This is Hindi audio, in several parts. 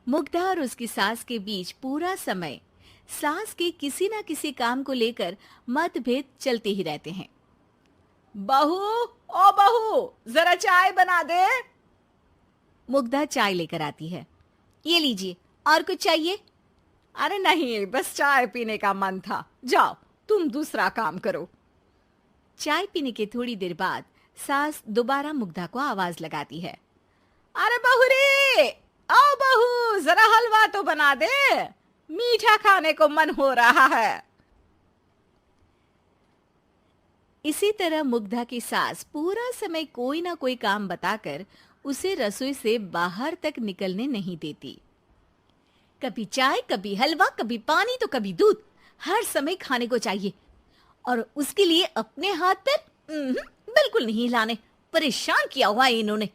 मुग्धा और उसकी सास के बीच पूरा समय सास के किसी ना किसी काम को लेकर मतभेद चलते ही रहते हैं। बहू, ओ बहू, जरा चाय बना दे। मुग्धा चाय लेकर आती है। ये लीजिए, और कुछ चाहिए? अरे नहीं, बस चाय पीने का मन था। जाओ, तुम दूसरा काम करो। चाय पीने के थोड़ी देर बाद सास दोबारा मुग्धा को आवाज लगाती है। अरे बहू रे, आओ बहू, जरा हलवा तो बना दे, मीठा खाने को मन हो रहा है। इसी तरह मुग्धा की सास पूरा समय कोई ना कोई काम बताकर उसे रसोई से बाहर तक निकलने नहीं देती। कभी चाय, कभी हलवा, कभी पानी तो कभी दूध, हर समय खाने को चाहिए और उसके लिए अपने हाथ पर बिल्कुल नहीं हिलाने। परेशान किया हुआ है इन्होंने।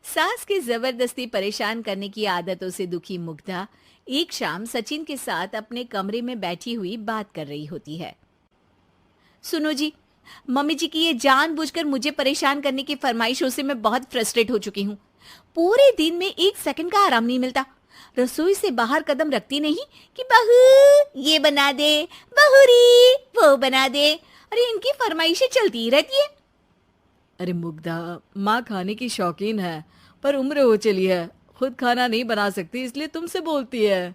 सास की जबरदस्ती परेशान करने की आदतों से दुखी मुग्धा एक शाम सचिन के साथ अपने कमरे में बैठी हुई बात कर रही होती है। सुनो जी, मम्मी जी की ये जानबूझकर मुझे परेशान करने की फरमाइशों से मैं बहुत फ्रस्ट्रेट हो चुकी हूँ। पूरे दिन में एक सेकंड का आराम नहीं मिलता। रसोई से बाहर कदम रखती नहीं कि बहू ये बना दे, बहू री वो बना दे। अरे इनकी फरमाइशें चलती ही रहती है। अरे मुग्धा, माँ खाने की शौकीन है, पर उम्र हो चली है, खुद खाना नहीं बना सकती, इसलिए तुमसे बोलती है।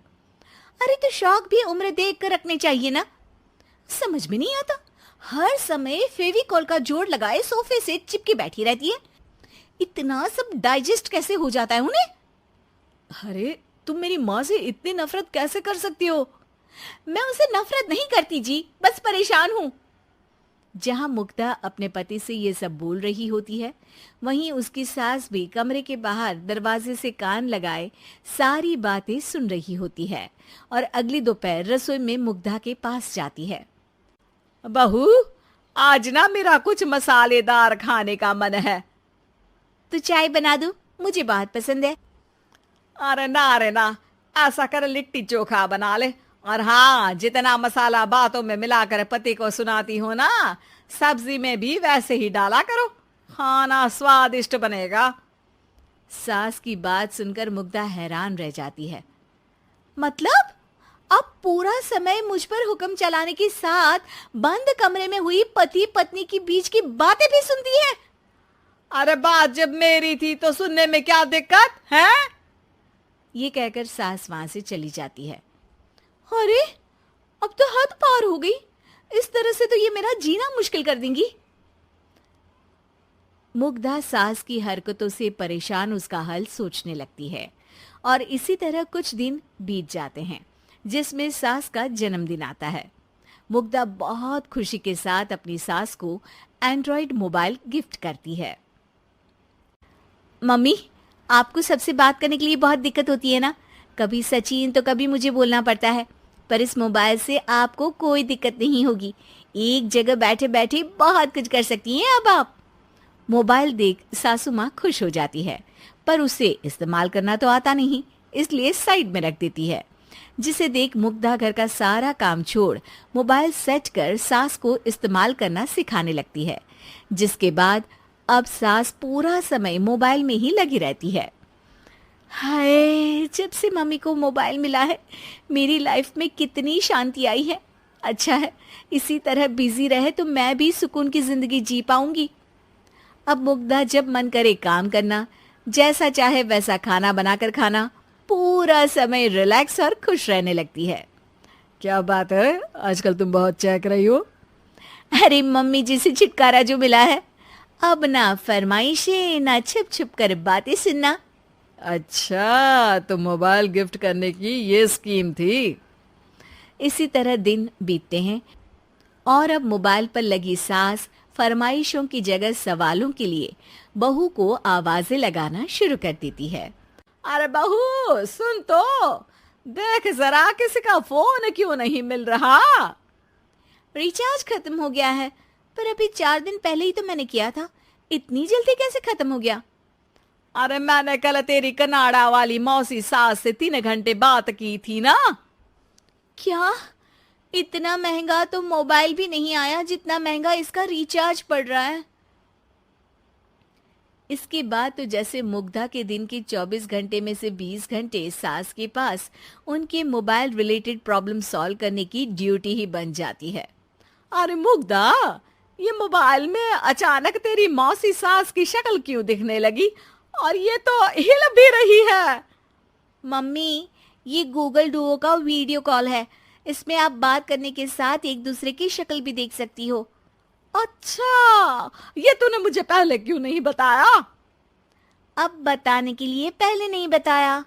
अरे तो शौक भी उम्र देख कर रखने चाहिए ना। समझ में नहीं आता, हर समय फेविकॉल का जोड़ लगाए सोफे से चिपके बैठी रहती है। इतना सब डाइजेस्ट कैसे हो जाता है उन्हें? अरे तुम मेरी माँ से इतनी नफरत कैसे कर सकती हो? मैं उसे नफरत नहीं करती जी, बस परेशान हूँ। जहां मुग्धा अपने पति से ये सब बोल रही होती है, वहीं उसकी सास भी कमरे के बाहर दरवाजे से कान लगाए सारी बातें सुन रही होती है और अगली दोपहर रसोई में मुग्धा के पास जाती है। बहू, आज ना मेरा कुछ मसालेदार खाने का मन है। तो चाय बना दूं? मुझे बहुत पसंद है। अरे ना, ऐसा कर लिट्टी चोखा बना ले। और हाँ, जितना मसाला बातों में मिलाकर पति को सुनाती हो ना, सब्जी में भी वैसे ही डाला करो, खाना स्वादिष्ट बनेगा। सास की बात सुनकर मुग्धा हैरान रह जाती है। मतलब अब पूरा समय मुझ पर हुक्म चलाने के साथ बंद कमरे में हुई पति पत्नी की बीच की बातें भी सुनती है? अरे बात जब मेरी थी तो सुनने में क्या दिक्कत है? ये कहकर सास वहां से चली जाती है। अरे अब तो हद पार हो गई, इस तरह से तो ये मेरा जीना मुश्किल कर देंगी। मुग्धा सास की हरकतों से परेशान उसका हल सोचने लगती है और इसी तरह कुछ दिन बीत जाते हैं, जिसमें सास का जन्मदिन आता है। मुग्धा बहुत खुशी के साथ अपनी सास को एंड्रॉइड मोबाइल गिफ्ट करती है। मम्मी, आपको सबसे बात करने के लिए बहुत दिक्कत होती है ना? कभी सचिन तो कभी मुझे बोलना पड़ता है, पर इस मोबाइल से आपको कोई दिक्कत नहीं होगी। एक जगह बैठे बैठे बहुत कुछ कर सकती हैं अब आप। मोबाइल देख सासू माँ खुश हो जाती है, पर उसे इस्तेमाल करना तो आता नहीं, इसलिए साइड में रख देती है। जिसे देख मुग्धा घर का सारा काम छोड़ मोबाइल सेट कर सास को इस्तेमाल करना सिखाने लगती है, जिसके बाद अब सास पूरा समय मोबाइल में ही लगी रहती है। हाय, जब से मम्मी को मोबाइल मिला है मेरी लाइफ में कितनी शांति आई है। अच्छा है, इसी तरह बिजी रहे तो मैं भी सुकून की जिंदगी जी पाऊंगी। अब मुग्धा जब मन करे काम करना, जैसा चाहे वैसा खाना बनाकर खाना, पूरा समय रिलैक्स और खुश रहने लगती है। क्या बात है, आजकल तुम बहुत चहक रही हो। अरे मम्मी जी से छुटकारा जो मिला है, अब ना फरमाइशें ना छुप छुप कर बातें सुनना। अच्छा, तो मोबाइल गिफ्ट करने की ये स्कीम थी। इसी तरह दिन बीतते हैं और अब मोबाइल पर लगी सास फरमाइशों की जगह सवालों के लिए बहू को आवाजें लगाना शुरू कर देती है। अरे बहू सुन तो, देख जरा किसी का फोन क्यों नहीं मिल रहा? रिचार्ज खत्म हो गया है, पर अभी 4 दिन पहले ही तो मैंने किया था, इतनी जल्दी कैसे खत्म हो गया? अरे मैंने कल तेरी कनाडा वाली मौसी सास से 3 घंटे बात की थी ना। क्या? इतना महंगा तो मोबाइल भी नहीं आया जितना महंगा इसका रिचार्ज पड़ रहा है। इसके बाद तो जैसे मुग्धा के दिन के 24 घंटे में से 20 घंटे सास के पास उनके मोबाइल रिलेटेड प्रॉब्लम सॉल्व करने की ड्यूटी ही बन जाती है। अरे मुग्धा, ये मोबाइल में अचानक तेरी मौसी सास की शक्ल क्यों दिखने लगी? और ये तो हिल भी रही है। मम्मी, ये गूगल डुओ का वीडियो कॉल है। इसमें आप बात करने के साथ एक दूसरे की शक्ल भी देख सकती हो। अच्छा, ये तूने मुझे पहले क्यों नहीं बताया? अब बताने के लिए पहले नहीं बताया।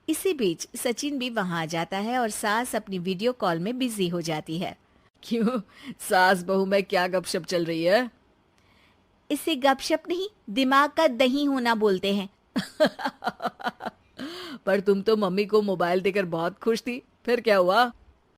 इसी बीच सचिन भी वहां आ जाता है और सास अपनी वीडियो कॉल में बिजी हो जाती है। क्यों, सास बहू में क्या गपशप चल रही है? इसे गपशप नहीं, दिमाग का दही होना बोलते हैं। पर तुम तो मम्मी को मोबाइल देकर बहुत खुश थी, फिर क्या हुआ?